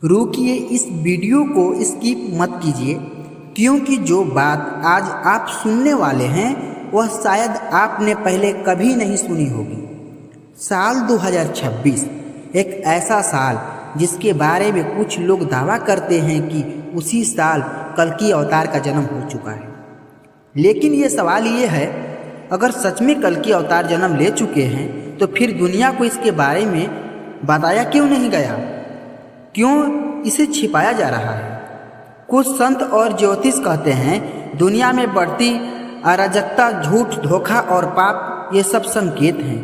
रुकिए, इस वीडियो को स्किप मत कीजिए क्योंकि जो बात आज आप सुनने वाले हैं वह शायद आपने पहले कभी नहीं सुनी होगी। साल 2026 एक ऐसा साल जिसके बारे में कुछ लोग दावा करते हैं कि उसी साल कल्कि अवतार का जन्म हो चुका है। लेकिन ये सवाल ये है, अगर सच में कल्कि अवतार जन्म ले चुके हैं तो फिर दुनिया को इसके बारे में बताया क्यों नहीं गया? क्यों इसे छिपाया जा रहा है? कुछ संत और ज्योतिष कहते हैं दुनिया में बढ़ती अराजकता, झूठ, धोखा और पाप ये सब संकेत हैं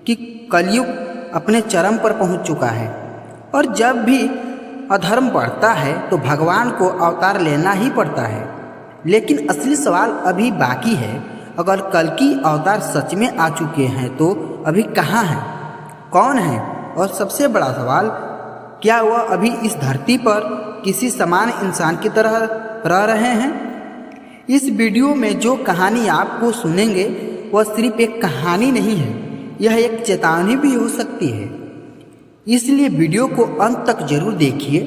कि कलयुग अपने चरम पर पहुंच चुका है। और जब भी अधर्म बढ़ता है तो भगवान को अवतार लेना ही पड़ता है। लेकिन असली सवाल अभी बाकी है, अगर कल्कि अवतार सच में आ चुके हैं तो अभी कहाँ हैं, कौन है? और सबसे बड़ा सवाल, क्या वह अभी इस धरती पर किसी सामान्य इंसान की तरह रह रहे हैं? इस वीडियो में जो कहानी आपको सुनेंगे वह सिर्फ एक कहानी नहीं है, यह एक चेतावनी भी हो सकती है। इसलिए वीडियो को अंत तक जरूर देखिए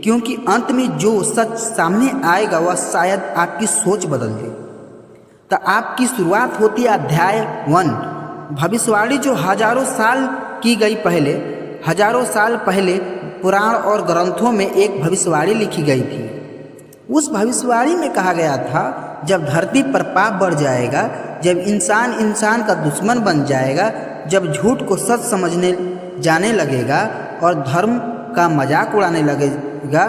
क्योंकि अंत में जो सच सामने आएगा वह शायद आपकी सोच बदल दे। तो आपकी शुरुआत होती है अध्याय 1, भविष्यवाणी, जो हजारों साल पहले पुराण और ग्रंथों में एक भविष्यवाणी लिखी गई थी। उस भविष्यवाणी में कहा गया था, जब धरती पर पाप बढ़ जाएगा, जब इंसान का दुश्मन बन जाएगा, जब झूठ को सच समझने जाने लगेगा और धर्म का मजाक उड़ाने लगेगा,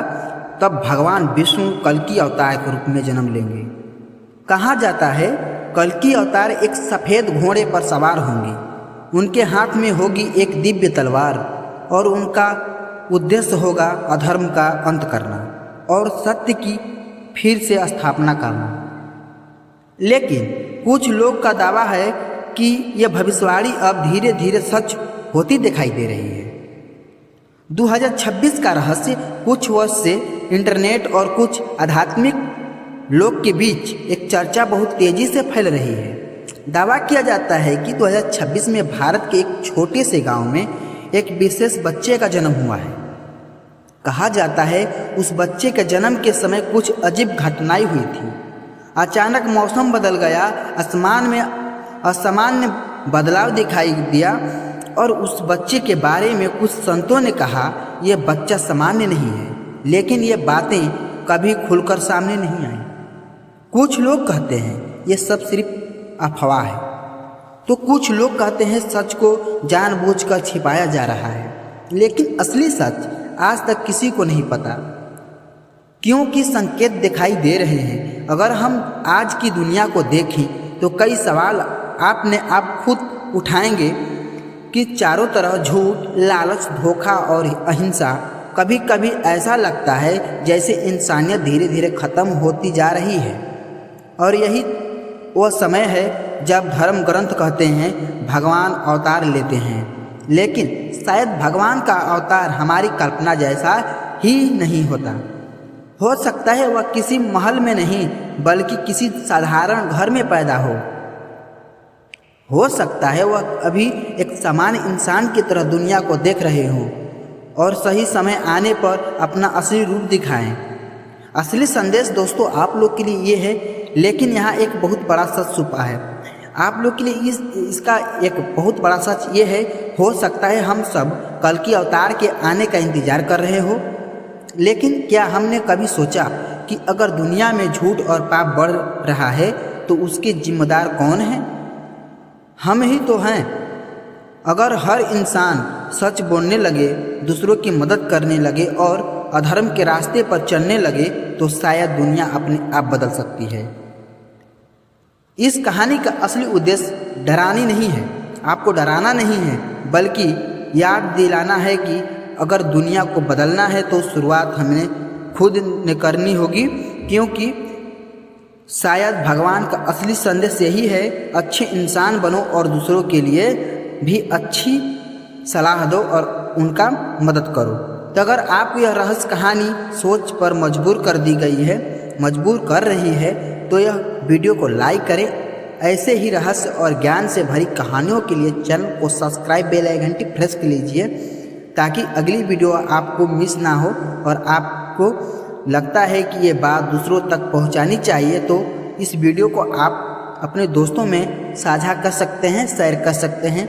तब भगवान विष्णु कल्कि अवतार के रूप में जन्म लेंगे। कहा जाता है कल्कि अवतार एक सफ़ेद घोड़े पर सवार होंगे, उनके हाथ में होगी एक दिव्य तलवार और उनका उद्देश्य होगा अधर्म का अंत करना और सत्य की फिर से स्थापना करना। लेकिन कुछ लोग का दावा है कि यह भविष्यवाणी अब धीरे धीरे सच होती दिखाई दे रही है। 2026 का रहस्य कुछ वर्ष से इंटरनेट और कुछ आध्यात्मिक लोग के बीच एक चर्चा बहुत तेजी से फैल रही है। दावा किया जाता है कि 2026 में भारत के एक छोटे से गांव में एक विशेष बच्चे का जन्म हुआ है। कहा जाता है उस बच्चे के जन्म के समय कुछ अजीब घटनाएं हुई थी। अचानक मौसम बदल गया, आसमान में असामान्य बदलाव दिखाई दिया और उस बच्चे के बारे में कुछ संतों ने कहा यह बच्चा सामान्य नहीं है, लेकिन ये बातें कभी खुलकर सामने नहीं आई। कुछ लोग कहते हैं ये सब सिर्फ अफवाह है, तो कुछ लोग कहते हैं सच को जानबूझकर छिपाया जा रहा है। लेकिन असली सच आज तक किसी को नहीं पता, क्योंकि संकेत दिखाई दे रहे हैं। अगर हम आज की दुनिया को देखें तो कई सवाल आपने आप खुद उठाएंगे कि चारों तरफ झूठ, लालच, धोखा और अहिंसा। कभी कभी ऐसा लगता है जैसे इंसानियत धीरे धीरे खत्म होती जा रही है और यही वह समय है जब धर्म ग्रंथ कहते हैं भगवान अवतार लेते हैं। लेकिन शायद भगवान का अवतार हमारी कल्पना जैसा ही नहीं होता। हो सकता है वह किसी महल में नहीं बल्कि किसी साधारण घर में पैदा हो सकता है वह अभी एक सामान्य इंसान की तरह दुनिया को देख रहे हों और सही समय आने पर अपना असली रूप दिखाएं। असली संदेश दोस्तों आप लोग के लिए ये है, लेकिन यहाँ एक बहुत बड़ा सच छुपा है। आप लोग के लिए इसका एक बहुत बड़ा सच ये है, हो सकता है हम सब कल्कि अवतार के आने का इंतजार कर रहे हो, लेकिन क्या हमने कभी सोचा कि अगर दुनिया में झूठ और पाप बढ़ रहा है तो उसके जिम्मेदार कौन हैं? हम ही तो हैं। अगर हर इंसान सच बोलने लगे, दूसरों की मदद करने लगे और अधर्म के रास्ते पर चलने लगे तो शायद दुनिया अपने आप बदल सकती है। इस कहानी का असली उद्देश्य डरानी नहीं है, आपको डराना नहीं है, बल्कि याद दिलाना है कि अगर दुनिया को बदलना है तो शुरुआत हमें खुद ने करनी होगी, क्योंकि शायद भगवान का असली संदेश यही है, अच्छे इंसान बनो और दूसरों के लिए भी अच्छी सलाह दो और उनका मदद करो। तो अगर आपको यह रहस्य कहानी सोच पर मजबूर कर रही है तो यह वीडियो को लाइक करें। ऐसे ही रहस्य और ज्ञान से भरी कहानियों के लिए चैनल को सब्सक्राइब, बेल आइकन घंटी प्रेस कर लीजिए ताकि अगली वीडियो आपको मिस ना हो और आपको लगता है कि ये बात दूसरों तक पहुंचानी चाहिए तो इस वीडियो को आप अपने दोस्तों में साझा कर सकते हैं, शेयर कर सकते हैं।